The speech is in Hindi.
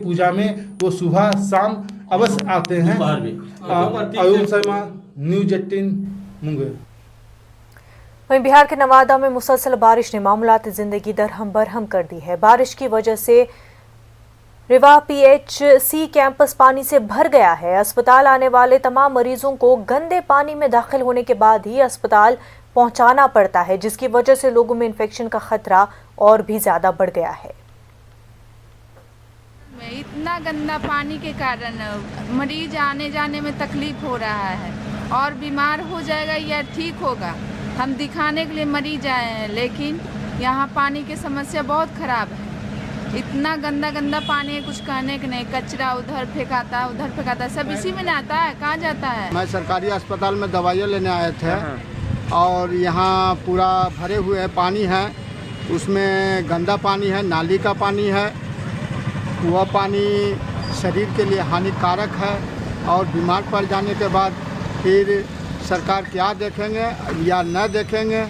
पूजा में वो सुबह शाम अवश्य आते हैं। अयुब शर्मा, न्यूज़ 18 मुंगेर। वहीं बिहार के नवादा में मुसलसल बारिश ने मामूलाती जिंदगी दरहम बरहम कर दी है। बारिश की वजह से रिवा PHC कैंपस पानी से भर गया है। अस्पताल आने वाले तमाम मरीजों को गंदे पानी में दाखिल होने के बाद ही अस्पताल पहुंचाना पड़ता है, जिसकी वजह से लोगों में इन्फेक्शन का खतरा और भी ज्यादा बढ़ गया है। इतना गंदा पानी के कारण मरीज आने जाने में तकलीफ हो रहा है और बीमार हो जाएगा या ठीक होगा। हम दिखाने के लिए मरीज आए हैं, लेकिन यहाँ पानी की समस्या बहुत खराब है। इतना गंदा पानी है, कुछ कहने के नहीं। कचरा उधर फेंकाता सब इसी में आता है, कहाँ जाता है। मैं सरकारी अस्पताल में दवाइयाँ लेने आए थे और यहाँ पूरा भरे हुए पानी है, उसमें गंदा पानी है, नाली का पानी है। वह पानी शरीर के लिए हानिकारक है और बीमार पड़ जाने के बाद फिर सरकार क्या देखेंगे या न देखेंगे